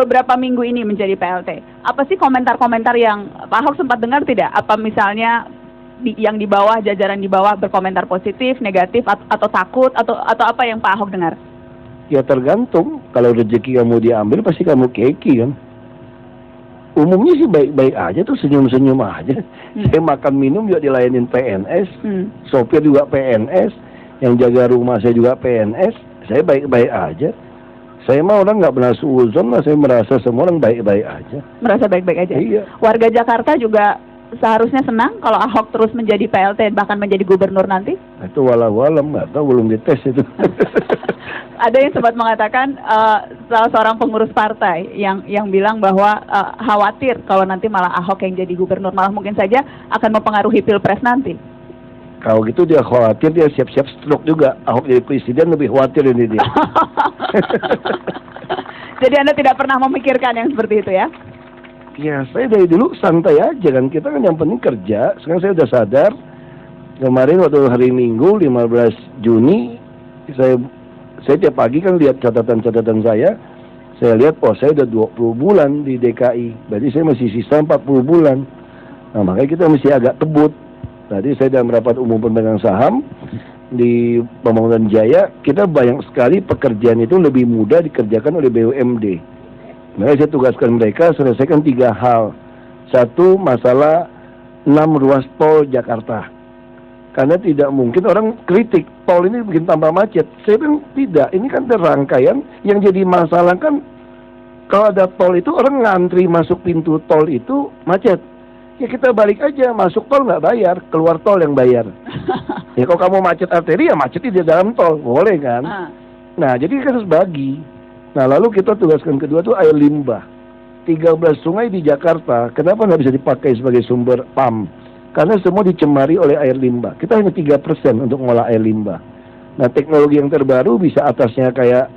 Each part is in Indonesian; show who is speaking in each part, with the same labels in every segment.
Speaker 1: beberapa minggu ini menjadi PLT. Apa sih komentar-komentar yang Pak Ahok sempat dengar tidak? Apa misalnya yang di bawah, jajaran di bawah berkomentar positif, negatif, atau takut, atau apa yang Pak Ahok dengar?
Speaker 2: Ya tergantung, kalau rezeki kamu diambil pasti kamu keki kan. Umumnya sih baik-baik aja tuh, senyum-senyum aja. Saya makan minum juga dilayanin PNS, sopir juga PNS, yang jaga rumah saya juga PNS, saya baik-baik aja. Saya mah orang nggak pernah suuzon lah, saya merasa semua orang baik-baik aja.
Speaker 1: Merasa baik-baik aja?
Speaker 2: Iya.
Speaker 1: Warga Jakarta juga seharusnya senang kalau Ahok terus menjadi PLT, bahkan menjadi gubernur nanti?
Speaker 2: Itu walau-walam, nggak tahu, belum dites itu.
Speaker 1: Ada yang sempat mengatakan salah seorang pengurus partai yang bilang bahwa khawatir kalau nanti malah Ahok yang jadi gubernur, malah mungkin saja akan mempengaruhi Pilpres nanti.
Speaker 2: Kalau gitu dia khawatir, dia siap-siap stroke juga. Ahok jadi presiden lebih khawatir ini dia.
Speaker 1: Jadi Anda tidak pernah memikirkan yang seperti itu ya?
Speaker 2: Ya, saya dari dulu santai aja kan. Kita kan yang penting kerja. Sekarang saya udah sadar. Kemarin waktu hari Minggu 15 Juni saya tiap pagi kan lihat catatan-catatan saya. Saya lihat, saya udah 20 bulan di DKI. Berarti saya masih sisa 40 bulan. Nah, makanya kita mesti agak tebut. Tadi saya dalam rapat umum pemegang saham di Pembangunan Jaya, kita banyak sekali pekerjaan itu lebih mudah dikerjakan oleh BUMD. Makanya saya tugaskan mereka selesaikan 3 hal. 1, masalah 6 ruas tol Jakarta. Karena tidak mungkin orang kritik, tol ini bikin tambah macet. Saya bilang tidak, ini kan rangkaian. Yang jadi masalah kan, kalau ada tol itu orang ngantri masuk pintu tol itu macet. Ya kita balik aja, masuk tol nggak bayar, keluar tol yang bayar. Ya kalau kamu macet arteri, ya macet di dalam tol, boleh kan? Nah, jadi kita harus bagi. Nah, lalu kita tugaskan kedua tuh air limbah. 13 sungai di Jakarta, kenapa nggak bisa dipakai sebagai sumber PAM? Karena semua dicemari oleh air limbah. Kita hanya 3% untuk mengolah air limbah. Nah, teknologi yang terbaru bisa atasnya kayak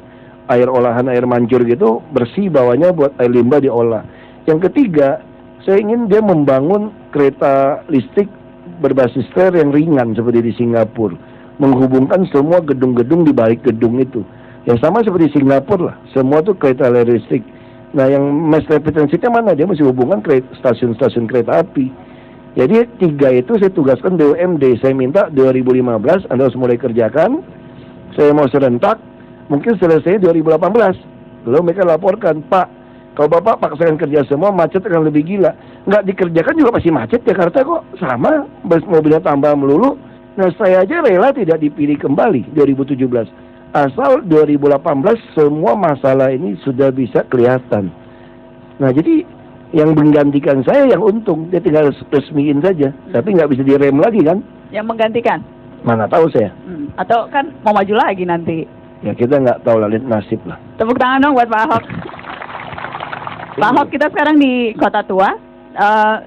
Speaker 2: air olahan, air mancur gitu, bersih, bawahnya buat air limbah diolah. Yang ketiga, saya ingin dia membangun kereta listrik berbasis rel yang ringan seperti di Singapura, menghubungkan semua gedung-gedung di balik gedung itu. Yang sama seperti Singapura lah, semua tuh kereta listrik. Nah, yang mass rapid transitnya mana? Dia mesti hubungkan stasiun-stasiun kereta api. Jadi 3 itu saya tugaskan BUMD. Saya minta 2015 Anda harus mulai kerjakan. Saya mau serentak, mungkin selesai 2018. Lalu mereka laporkan, Pak, kalau Bapak paksakan kerja semua, macet akan lebih gila. Nggak dikerjakan juga masih macet. Jakarta kok sama, mobilnya tambah melulu. Nah, saya aja rela tidak dipilih kembali 2017. Asal 2018 semua masalah ini sudah bisa kelihatan. Nah, jadi yang menggantikan saya yang untung. Dia tinggal resmiin saja. Tapi nggak bisa direm lagi kan.
Speaker 1: Yang menggantikan?
Speaker 2: Mana tahu saya.
Speaker 1: Atau kan mau maju lagi nanti.
Speaker 2: Ya kita nggak tahu lah, nasib lah.
Speaker 1: Tepuk tangan dong buat Pak Ahok. Pak Ahok, kita sekarang di Kota Tua.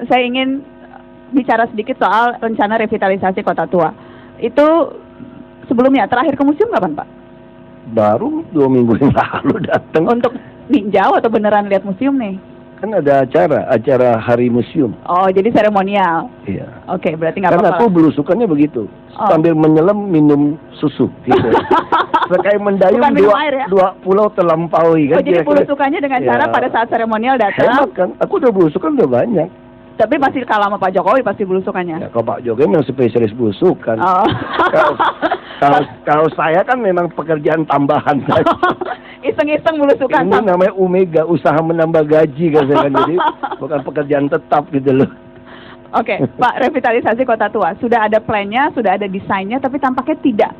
Speaker 1: Saya ingin bicara sedikit soal rencana revitalisasi Kota Tua. Itu sebelumnya, terakhir ke museum kapan, Pak?
Speaker 2: Baru 2 minggu yang lalu datang.
Speaker 1: Untuk ninjau atau beneran lihat museum nih?
Speaker 2: Kan ada acara Hari Museum.
Speaker 1: Oh, jadi seremonial.
Speaker 2: Iya.
Speaker 1: Oke, berarti nggak apa-apa.
Speaker 2: Karena aku belusukannya begitu, sambil menyelam minum susu gitu. Kayak mendayung dua pulau terlampaui kan.
Speaker 1: Oh, jadi belusukannya dengan cara pada saat seremonial datang.
Speaker 2: Hemat kan, aku udah belusukan udah banyak.
Speaker 1: Tapi masih kalah sama Pak Jokowi pasti belusukannya.
Speaker 2: Ya, kalau Pak Jokowi memang spesialis belusukan.
Speaker 1: Oh.
Speaker 2: Kalau saya kan memang pekerjaan tambahan saja.
Speaker 1: Iseng-iseng belusukan.
Speaker 2: Ini namanya Omega, usaha menambah gaji kan, jadi bukan pekerjaan tetap gitu loh.
Speaker 1: Oke, Pak, revitalisasi Kota Tua sudah ada plannya, sudah ada desainnya, tapi tampaknya tidak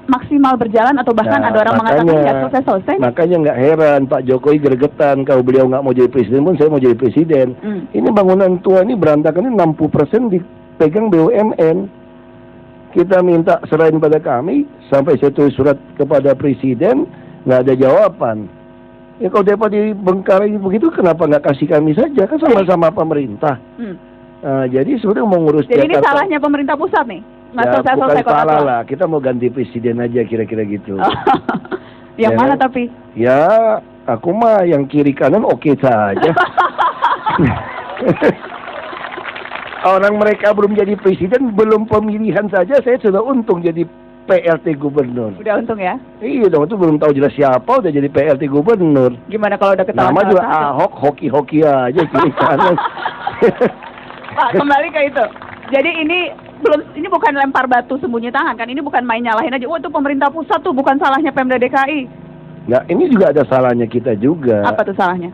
Speaker 1: maksimal berjalan atau bahkan ada orang mengatakan nggak selesai-selesai.
Speaker 2: Makanya nggak heran Pak Jokowi gregetan kalau beliau nggak mau jadi presiden pun saya mau jadi presiden. Ini bangunan tua ini berantakan, ini 60% dipegang BUMN. Kita minta serahin pada kami, sampai saya tulis surat kepada presiden, nggak ada jawaban. Ya kalau dapat dibengkarai begitu, kenapa nggak kasih kami saja? Kan sama-sama pemerintah. Jadi sebenarnya mau ngurus
Speaker 1: Jakarta. Jadi ini
Speaker 2: Jakarta.
Speaker 1: salahnya pemerintah pusat nih?
Speaker 2: Ya, bukan salah lah, kita mau ganti presiden aja kira-kira gitu.
Speaker 1: Yang
Speaker 2: ya,
Speaker 1: mana tapi?
Speaker 2: Ya, aku mah yang kiri kanan oke saja. Orang mereka belum jadi presiden, belum pemilihan saja, saya sudah untung jadi PLT gubernur.
Speaker 1: Udah untung ya.
Speaker 2: Iya dong, itu belum tahu jelas siapa udah jadi PLT gubernur.
Speaker 1: Gimana kalau udah ketahuan
Speaker 2: Nama
Speaker 1: salah
Speaker 2: juga
Speaker 1: satu?
Speaker 2: Ahok, hoki-hoki aja kiri kanan.
Speaker 1: Pak, kembali ke itu. Jadi ini bukan lempar batu sembunyi tangan kan? Ini bukan main nyalahin aja. Oh, itu pemerintah pusat tuh, bukan salahnya Pemda DKI.
Speaker 2: Nah, ini juga ada salahnya kita juga.
Speaker 1: Apa tuh salahnya?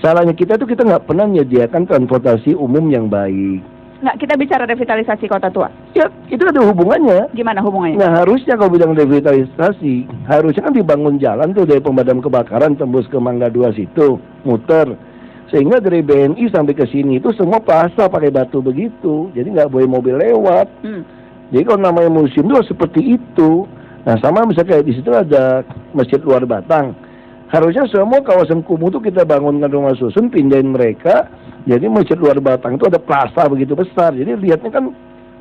Speaker 2: Salahnya kita tuh kita nggak pernah menyediakan transportasi umum yang baik.
Speaker 1: Nggak, kita bicara revitalisasi kota tua.
Speaker 2: Ya, itu ada hubungannya.
Speaker 1: Gimana hubungannya?
Speaker 2: Nah, harusnya kalau bilang revitalisasi, harusnya kan dibangun jalan tuh dari pemadam kebakaran tembus ke Mangga 2 situ, muter. Sehingga dari BNI sampai ke sini itu semua plaza pakai batu begitu. Jadi nggak boleh mobil lewat. Jadi kalau namanya museum itu seperti itu. Nah, sama misalnya kayak di situ ada Masjid Luar Batang. Harusnya semua kawasan kumuh itu kita bangunkan rumah susun, pindahin mereka. Jadi Masjid Luar Batang itu ada plaza begitu besar. Jadi lihatnya kan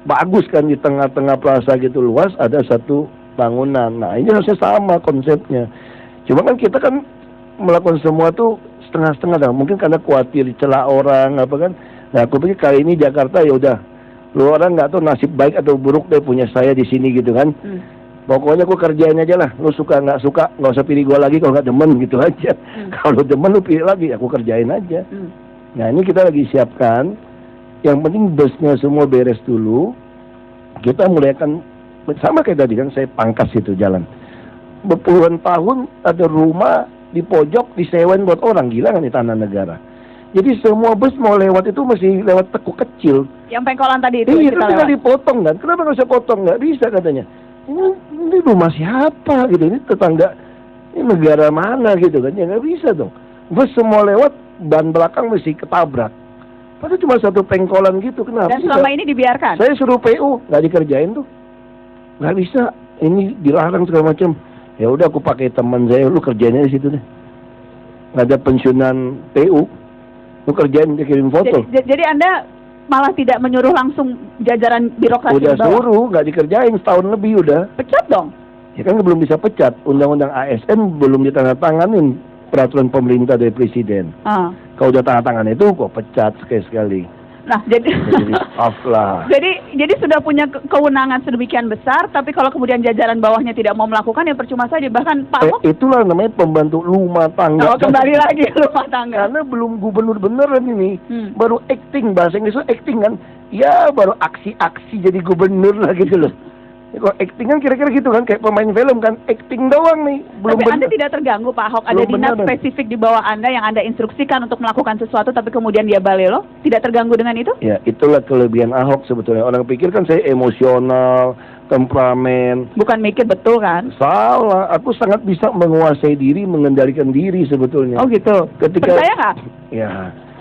Speaker 2: bagus kan, di tengah-tengah plaza gitu luas ada satu bangunan. Nah, ini harusnya sama konsepnya. Cuma kan kita kan melakukan semua tuh setengah-setengah dah. Mungkin karena khawatir dicela orang apa kan. Nah, aku pikir kali ini Jakarta ya udah. Lu orang nggak tahu nasib baik atau buruk deh punya saya di sini gitu kan. Pokoknya aku kerjain aja lah. Lu suka nggak usah pilih gua lagi kalau nggak demen gitu aja. Kalau demen lu pilih lagi, aku kerjain aja. Nah, ini kita lagi siapkan. Yang penting busnya semua beres dulu. Kita mulai akan sama kayak tadi kan saya pangkas itu jalan. Berpuluhan tahun ada rumah di pojok disewain buat orang, gila kan di tanah negara. Jadi semua bus mau lewat itu masih lewat tekuk kecil.
Speaker 1: Yang pengkolan tadi itu
Speaker 2: Iya,
Speaker 1: kita
Speaker 2: kan tinggal
Speaker 1: lewat.
Speaker 2: dipotong kan. Kenapa nggak bisa potong? Nggak bisa katanya. Ini rumah siapa gitu, ini tetangga, ini negara mana gitu kan. Ya nggak bisa dong. Bus semua lewat, ban belakang mesti ketabrak. Padahal cuma satu pengkolan gitu, kenapa?
Speaker 1: Dan selama ini dibiarkan.
Speaker 2: Saya suruh PU, nggak dikerjain tuh. Nggak bisa, ini dilarang segala macam. Ya udah aku pakai teman saya, lu kerjainnya di situ deh. Nggak ada pensiunan PU, lu kerjain, dia kirim foto.
Speaker 1: Jadi Anda malah tidak menyuruh langsung jajaran birokrasi
Speaker 2: Udah
Speaker 1: di bawah?
Speaker 2: suruh, nggak dikerjain, setahun lebih udah.
Speaker 1: Pecat dong.
Speaker 2: Ya kan belum bisa pecat, undang-undang ASN belum ditandatanganin peraturan pemerintah dari presiden. Kalau udah tanda tangan itu kok pecat sekali-sekali.
Speaker 1: Nah, jadi
Speaker 2: off lah.
Speaker 1: jadi sudah punya kewenangan sedemikian besar, tapi kalau kemudian jajaran bawahnya tidak mau melakukan, ya percuma saja. Bahkan Pak Ahok
Speaker 2: Itulah namanya pembantu rumah tangga.
Speaker 1: kembali lagi rumah tangga.
Speaker 2: Karena belum gubernur beneran ini, baru acting, bahasa Inggris itu acting kan. Ya baru aksi-aksi jadi gubernur lah gitu loh. Ya, kalau acting kan kira-kira gitu kan, kayak pemain film kan, acting doang nih. Belum
Speaker 1: Tapi Anda tidak terganggu Pak Ahok, ada
Speaker 2: Belum
Speaker 1: dinas
Speaker 2: benar.
Speaker 1: spesifik di bawah Anda yang Anda instruksikan untuk melakukan sesuatu, tapi kemudian dia balelo? Tidak terganggu dengan itu?
Speaker 2: Ya itulah kelebihan Ahok sebetulnya. Orang pikir kan saya emosional, temperamen.
Speaker 1: Bukan mikir betul kan?
Speaker 2: Salah, aku sangat bisa menguasai diri, mengendalikan diri sebetulnya.
Speaker 1: Oh gitu.
Speaker 2: Ketika
Speaker 1: Percaya nggak?
Speaker 2: ya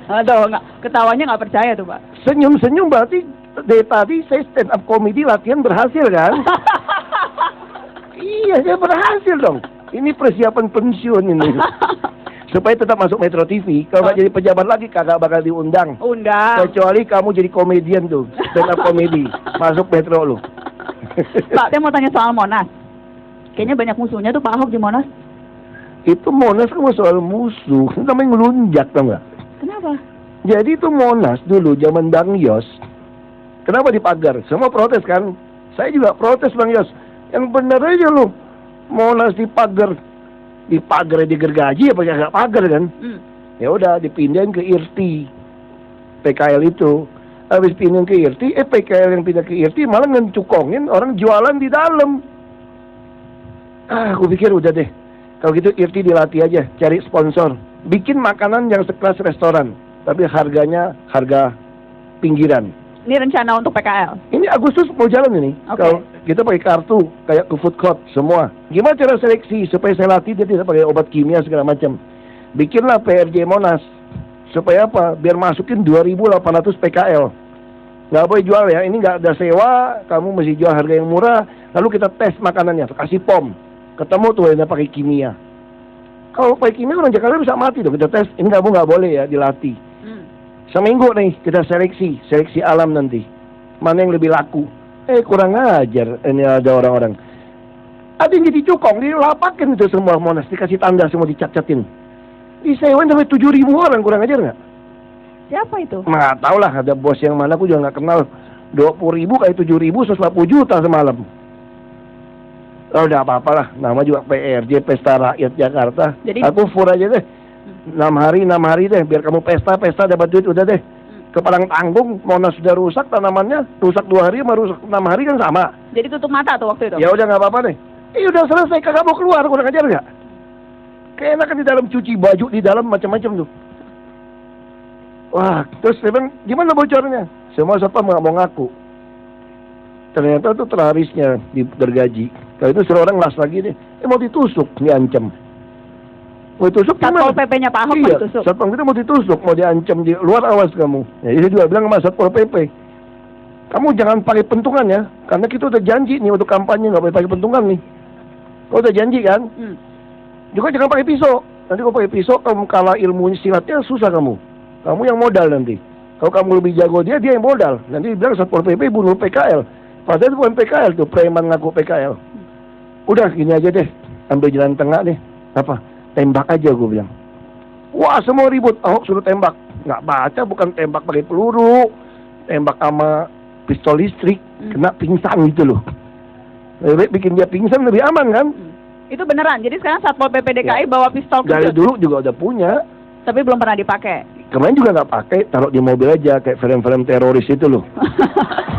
Speaker 1: Aduh, ketawanya nggak percaya tuh Pak.
Speaker 2: senyum-senyum berarti dari tadi saya stand up comedy latihan berhasil kan? Iya, saya berhasil dong. Ini persiapan pensiun ini. Supaya tetap masuk Metro TV. Kalau nggak jadi pejabat lagi kagak bakal diundang.
Speaker 1: Undang.
Speaker 2: Kecuali kamu jadi komedian tuh, stand up comedy. Masuk Metro lu.
Speaker 1: Pak, saya mau tanya soal Monas. Kayaknya banyak musuhnya tuh Pak Ahok di Monas.
Speaker 2: Itu Monas kan soal musuh. Itu namanya ngelunjak, tau nggak?
Speaker 1: Kenapa?
Speaker 2: Jadi itu Monas dulu zaman Bang Yos. Kenapa dipagar? Semua protes kan? Saya juga protes Bang Yos. Yang benar aja lu. Monas dipagar. Dipagar digergaji apa nggak pagar kan? Ya udah dipindahin ke IRTI. PKL itu. Habis pindahin ke IRTI, PKL yang pindah ke IRTI malah ngecukongin orang jualan di dalam. Aku pikir udah deh. Kalau gitu IRTI dilatih aja, cari sponsor. Bikin makanan yang sekelas restoran, tapi harganya harga pinggiran.
Speaker 1: Ini rencana untuk PKL.
Speaker 2: Ini Agustus mau jalan ini.
Speaker 1: Oke.
Speaker 2: Kalau kita pakai kartu, kayak ke food court semua. Gimana cara seleksi supaya saya latih dia tidak pakai obat kimia segala macam. Bikinlah PRJ Monas. Supaya apa? Biar masukin 2.800 PKL. Nggak boleh jual ya. Ini nggak ada sewa. Kamu mesti jual harga yang murah. Lalu kita tes makanannya. Kasih POM. Ketemu tuh yang pakai kimia. Kalau pakai kimia orang Jakarta bisa mati dong. Kita tes. Ini kamu nggak boleh ya dilatih. Seminggu nih kita seleksi alam nanti. Mana yang lebih laku? Kurang ajar. Ini ada orang-orang. Ada yang jadi cukong, dilapakin itu semua Monas, dikasih tanda semua dicat-catin. Disewain sampai 7.000 orang, kurang ajar nggak?
Speaker 1: Siapa itu?
Speaker 2: Nggak tahu lah, ada bos yang mana aku juga nggak kenal. 20.000 kali 7.000, 140 juta semalam. Oh, udah apa-apa lah, nama juga PRJ, Pesta Rakyat Jakarta.
Speaker 1: Jadi-
Speaker 2: aku fur aja deh. 6 hari deh, biar kamu pesta dapat duit, udah deh. Ke Padang Tanggung, Monas sudah rusak tanamannya, rusak 2 hari sama rusak 6 hari kan sama.
Speaker 1: Jadi tutup mata tuh waktu itu.
Speaker 2: Ya udah nggak apa-apa deh. Udah selesai, kagak mau keluar, kurang ajar nggak? Kayak enakan di dalam cuci baju, di dalam macam-macam tuh. Wah, terus saya bilang, gimana bocornya? Semua satpam nggak mau ngaku. Ternyata tuh terarisnya gergaji. Kalau itu suruh orang las lagi deh. Mau ditusuk, diancam. Mau ditusuk
Speaker 1: Satpol
Speaker 2: gimana?
Speaker 1: PP-nya Pak Ahok mau
Speaker 2: Iya,
Speaker 1: ditusuk.
Speaker 2: satpam kita mau ditusuk, mau diancam di luar, awas kamu. Ya, dia juga bilang sama Satpol PP, kamu jangan pakai pentungan ya, karena kita udah janji nih untuk kampanye nggak boleh pakai pentungan nih. Kau udah janji kan? Juga jangan pakai pisau. Nanti kalau pakai pisau, kamu kalah ilmu silatnya, susah kamu. Kamu yang modal nanti. Kalau kamu lebih jago dia yang modal. Nanti bilang Satpol PP bunuh PKL. Padahal itu bukan PKL tuh, preman ngaku PKL. Udah gini aja deh, ambil jalan tengah deh. Apa? Tembak aja gue bilang. Wah, semua ribut. Ahok suruh tembak. Nggak baca, bukan tembak pakai peluru. Tembak sama pistol listrik. Kena pingsan gitu loh. Lebih baik bikin dia pingsan lebih aman kan?
Speaker 1: Itu beneran. Jadi sekarang Satpol PP DKI
Speaker 2: Ya.
Speaker 1: bawa pistol
Speaker 2: Dari
Speaker 1: kejut,
Speaker 2: dulu juga udah punya.
Speaker 1: tapi belum pernah dipakai.
Speaker 2: Kemarin juga nggak pakai, taruh di mobil aja kayak film-film teroris itu loh.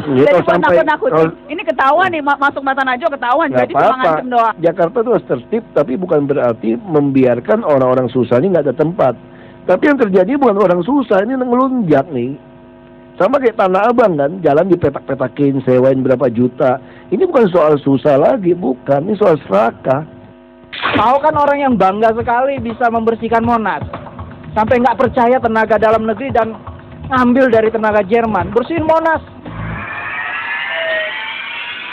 Speaker 2: Gitu,
Speaker 1: Jadi buat
Speaker 2: sampai-
Speaker 1: nakut-nakutin.
Speaker 2: kalau-
Speaker 1: Ini ketahuan nih, masuk mata Najwa ketahuan.
Speaker 2: Nggak
Speaker 1: Jadi cuma
Speaker 2: apa-apa.
Speaker 1: ngancem doang.
Speaker 2: Jakarta itu harus tertib, tapi bukan berarti membiarkan orang-orang susah ini nggak ada tempat. Tapi yang terjadi bukan orang susah, ini ngelunjak nih. Sama kayak Tanah Abang kan, jalan dipetak-petakin, sewain berapa juta. Ini bukan soal susah lagi, bukan. Ini soal serakah.
Speaker 3: Kau kan orang yang bangga sekali bisa membersihkan Monas. Sampai nggak percaya tenaga dalam negeri dan ngambil dari tenaga Jerman. Bersihin Monas.